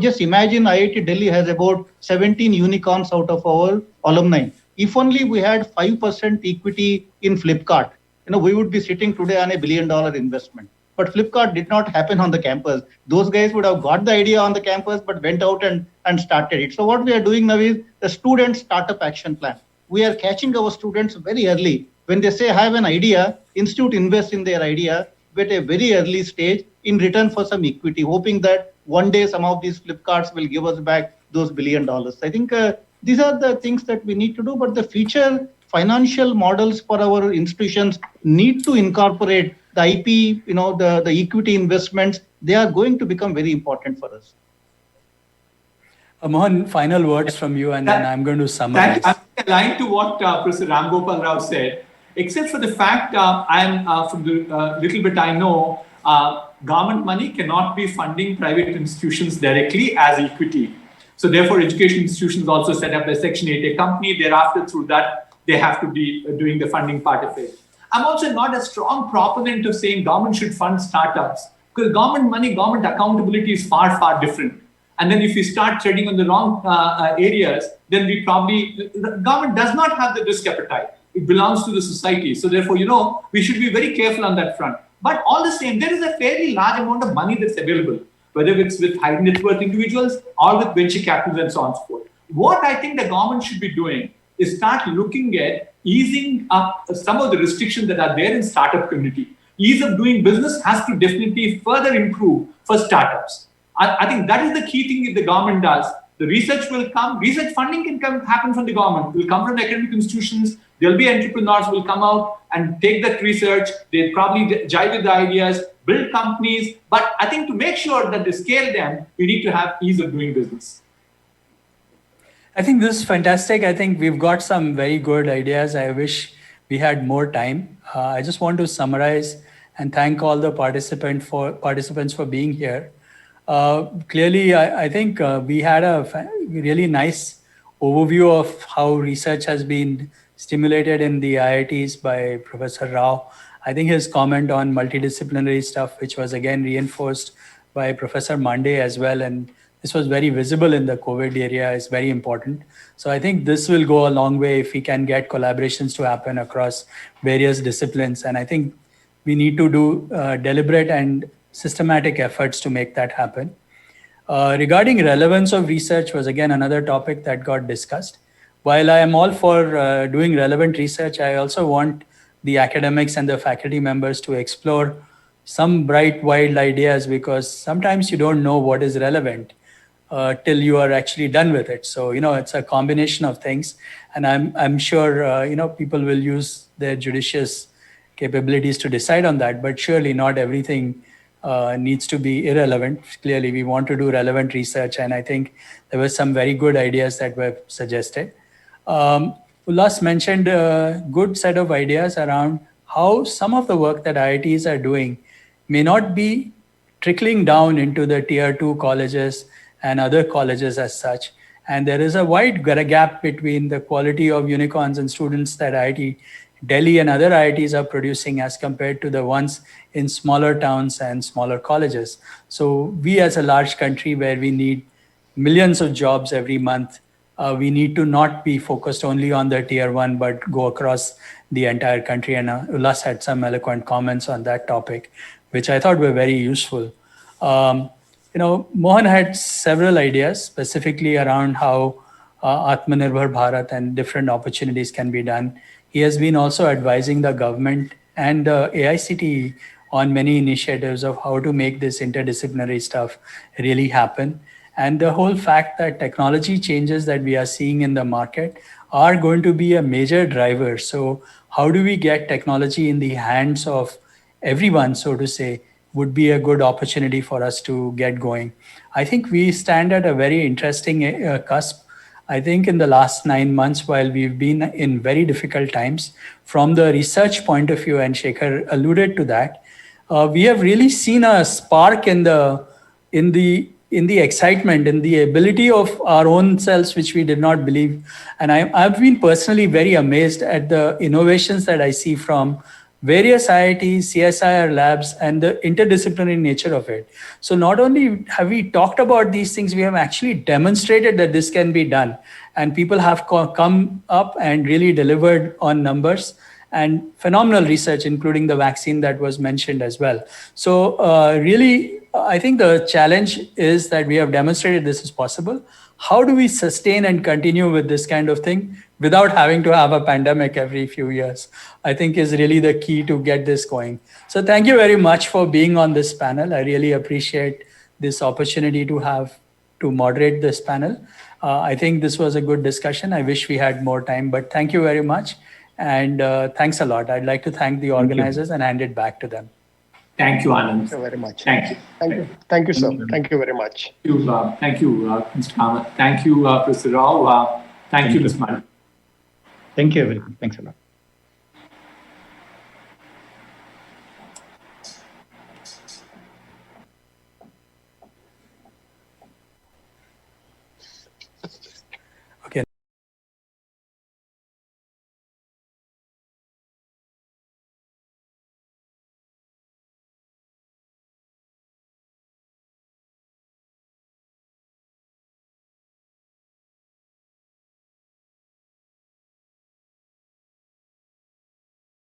Just imagine IIT Delhi has about 17 unicorns out of our alumni. If only we had 5% equity in Flipkart, we would be sitting today on $1 billion investment. But Flipkart did not happen on the campus. Those guys would have got the idea on the campus, but went out and started it. So what we are doing now is the student startup action plan. We are catching our students very early. When they say, I have an idea, institute invests in their idea at a very early stage in return for some equity, hoping that one day some of these Flipkarts will give us back those $1 billion. I think these are the things that we need to do, but the future financial models for our institutions need to incorporate the IP, the equity investments. They are going to become very important for us. Mohan, final words from you, and then I'm going to summarize. I'm aligned to what Professor Ram Gopal Rao said, except for the fact from the little bit I know, government money cannot be funding private institutions directly as equity. So therefore, education institutions also set up a Section 8A company. Thereafter, through that, they have to be doing the funding part of it. I'm also not a strong proponent of saying government should fund startups, because government money, government accountability is far, far different. And then if we start treading on the wrong areas, then the government does not have the risk appetite. It belongs to the society. So therefore, we should be very careful on that front. But all the same, there is a fairly large amount of money that's available, whether it's with high net worth individuals or with venture capitals and so on and so forth. What I think the government should be doing is start looking at easing up some of the restrictions that are there in startup community. Ease of doing business has to definitely further improve for startups. I think that is the key thing if the government does. The research will come, research funding can happen from the government, will come from the academic institutions. There'll be entrepreneurs who will come out and take that research. They'll probably jive with the ideas, build companies. But I think to make sure that they scale them, we need to have ease of doing business. I think this is fantastic. I think we've got some very good ideas. I wish we had more time. I just want to summarize and thank all the participants for being here. Clearly, I think we had a really nice overview of how research has been stimulated in the IITs by Professor Rao. I think his comment on multidisciplinary stuff, which was again reinforced by Professor Mande as well, and this was very visible in the COVID area, is very important. So I think this will go a long way if we can get collaborations to happen across various disciplines. And I think we need to do deliberate and systematic efforts to make that happen. Regarding relevance of research was again another topic that got discussed. While I am all for doing relevant research, I also want the academics and the faculty members to explore some bright, wild ideas, because sometimes you don't know what is relevant till you are actually done with it. So, it's a combination of things. And I'm sure, people will use their judicious capabilities to decide on that, but surely not everything needs to be irrelevant. Clearly, we want to do relevant research, and I think there were some very good ideas that were suggested. Ullas mentioned a good set of ideas around how some of the work that IITs are doing may not be trickling down into the tier 2 colleges and other colleges as such. And there is a wide gap between the quality of unicorns and students that IIT Delhi and other IITs are producing as compared to the ones in smaller towns and smaller colleges. So we, as a large country where we need millions of jobs every month, we need to not be focused only on the tier 1, but go across the entire country. And Ullas had some eloquent comments on that topic, which I thought were very useful. Mohan had several ideas specifically around how Atmanirbhar Bharat and different opportunities can be done. He has been also advising the government and AICTE on many initiatives of how to make this interdisciplinary stuff really happen. And the whole fact that technology changes that we are seeing in the market are going to be a major driver. So how do we get technology in the hands of everyone, so to say, would be a good opportunity for us to get going. I think we stand at a very interesting cusp. I think in the last 9 months, while we've been in very difficult times, from the research point of view, and Shekhar alluded to that, we have really seen a spark in the excitement, in the ability of our own selves, which we did not believe. And I've been personally very amazed at the innovations that I see from various IITs, CSIR labs, and the interdisciplinary nature of it. So not only have we talked about these things, we have actually demonstrated that this can be done. And people have come up and really delivered on numbers and phenomenal research, including the vaccine that was mentioned as well. So really, I think the challenge is that we have demonstrated this is possible. How do we sustain and continue with this kind of thing without having to have a pandemic every few years? I think is really the key to get this going. So thank you very much for being on this panel. I really appreciate this opportunity to moderate this panel. I think this was a good discussion. I wish we had more time, but thank you very much. And thanks a lot. I'd like to thank the organizers and hand it back to them. Thank you, Anand. Thank you very much. Thank you. Thank you, sir. Thank you very much. Thank you, Mr. Kamath. Thank you, Professor Rao. Thank you, Ms. Mani. Thank you, everyone. Thanks a lot.